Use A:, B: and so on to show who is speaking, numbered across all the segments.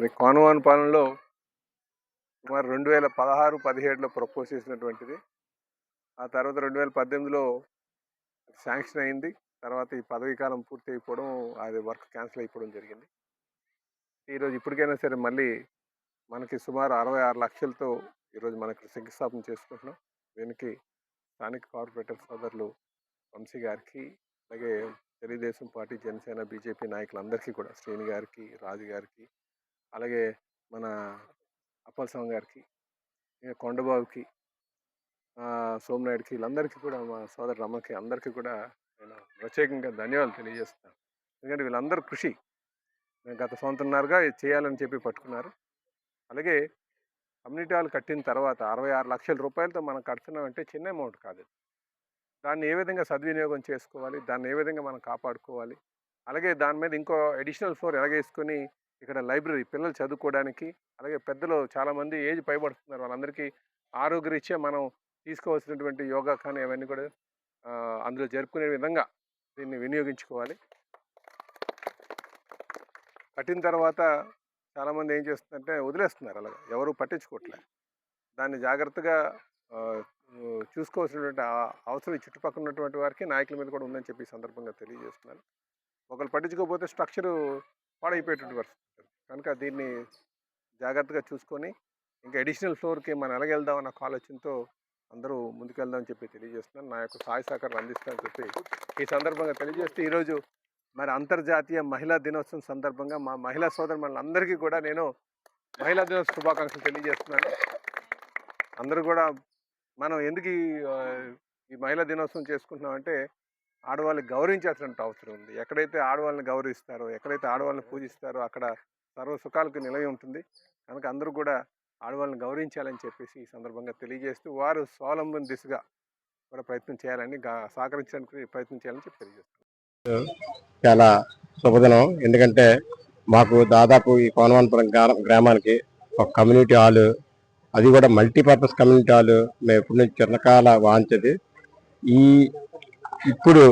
A: మరి కోనవాన్ పాలనలో సుమారు 2016-17లో ప్రపోజ్ చేసినటువంటిది. ఆ తర్వాత 2018లో శాంక్షన్ అయింది. తర్వాత ఈ పదవీ కాలం పూర్తి అయిపోవడం, అది వర్క్ క్యాన్సిల్ అయిపోవడం జరిగింది. ఈరోజు ఇప్పటికైనా సరే మళ్ళీ మనకి సుమారు 66 లక్షలతో ఈరోజు మనకి శంకుస్థాపన చేసుకుంటున్నాం. దీనికి స్థానిక కార్పొరేటర్ సోదరులు వంశీ గారికి, అలాగే తెలుగుదేశం పార్టీ, జనసేన, బీజేపీ నాయకులందరికీ కూడా, శ్రీని గారికి, రాజు గారికి, అలాగే మన అప్పలస్వామి గారికి, కొండబాబుకి, సోమనాయుడికి, వీళ్ళందరికీ కూడా, మా సోదరు రమ్మకి, అందరికీ కూడా నేను ప్రత్యేకంగా ధన్యవాదాలు తెలియజేస్తున్నాను. ఎందుకంటే వీళ్ళందరూ కృషి గత సంవత్సరంన్నరగా చేయాలని చెప్పి పట్టుకున్నారు. అలాగే కమ్యూనిటీ హాల్ కట్టిన తర్వాత 66 లక్షల రూపాయలతో మనం కడుతున్నామంటే చిన్న అమౌంట్ కాదు. దాన్ని ఏ విధంగా సద్వినియోగం చేసుకోవాలి, దాన్ని ఏ విధంగా మనం కాపాడుకోవాలి, అలాగే దాని మీద ఇంకో అడిషనల్ ఫ్లోర్ ఎలాగేసుకొని ఇక్కడ లైబ్రరీ పిల్లలు చదువుకోవడానికి, అలాగే పెద్దలు చాలామంది ఏజ్ పైబడుతున్నారు, వాళ్ళందరికీ ఆరోగ్యరీత్యా మనం తీసుకోవాల్సినటువంటి యోగా కానీ అవన్నీ కూడా అందులో జరుపుకునే విధంగా దీన్ని వినియోగించుకోవాలి. కట్టిన తర్వాత చాలామంది ఏం చేస్తుందంటే వదిలేస్తున్నారు, అలాగే ఎవరు పట్టించుకోవట్లేదు. దాన్ని జాగ్రత్తగా చూసుకోవాల్సినటువంటి అవసరం ఈ చుట్టుపక్కల ఉన్నటువంటి వారికి, నాయకుల మీద కూడా ఉందని చెప్పి ఈ సందర్భంగా తెలియజేస్తున్నాను. ఒకరు పట్టించుకోకపోతే స్ట్రక్చరు పాడైపోయేటువంటి పరిస్థితి. కనుక దీన్ని జాగ్రత్తగా చూసుకొని ఇంకా అడిషనల్ ఫ్లోర్కి మనం ఎలాగెళ్దామన్న ఆలోచనతో అందరూ ముందుకెళ్దామని చెప్పి తెలియజేస్తున్నాను. నా యొక్క సహాయ సహకారాలు అందిస్తానని చెప్పి ఈ సందర్భంగా తెలియజేస్తూ, ఈరోజు మరి అంతర్జాతీయ మహిళా దినోత్సవం సందర్భంగా మా మహిళా సోదరులందరికీ కూడా నేను మహిళా దినోత్సవ శుభాకాంక్షలు తెలియజేస్తున్నాను. అందరూ కూడా మనం ఎందుకు ఈ మహిళా దినోత్సవం చేసుకుంటున్నామంటే ఆడవాళ్ళని గౌరవించాల్సిన అవసరం ఉంది. ఎక్కడైతే ఆడవాళ్ళని గౌరవిస్తారో, ఎక్కడైతే ఆడవాళ్ళని పూజిస్తారో అక్కడ సర్వ సుఖాలకు నిలయం ఉంటుంది. కనుక అందరూ కూడా ఆడవాళ్ళని గౌరవించాలని చెప్పేసి ఈ సందర్భంగా తెలియజేస్తూ, వారు స్వావలంబన దిశగా కూడా ప్రయత్నం చేయాలని, సహకరించడానికి ప్రయత్నం చేయాలని చెప్పి తెలియజేస్తాను.
B: చాలా శుభదినం. ఎందుకంటే మాకు దాదాపు ఈ కోనవానపురం గ్రామానికి ఒక కమ్యూనిటీ హాల్, అది కూడా మల్టీపర్పస్ కమ్యూనిటీ హాల్ మేము ఎప్పటి నుంచి చిన్నకాల వాంచది. ఇప్పుడు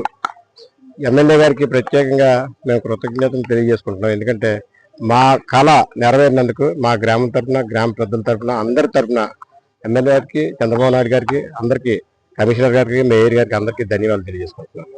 B: ఎమ్మెల్యే గారికి ప్రత్యేకంగా మేము కృతజ్ఞతలు తెలియజేసుకుంటున్నాం. ఎందుకంటే మా కళ నెరవేరినందుకు మా గ్రామం తరఫున, గ్రామ ప్రజల తరఫున, అందరి తరఫున ఎమ్మెల్యే గారికి, చంద్రబాబు నాయుడు గారికి, అందరికీ, కమిషనర్ గారికి, మేయర్ గారికి అందరికీ ధన్యవాదాలు తెలియజేసుకుంటున్నాం.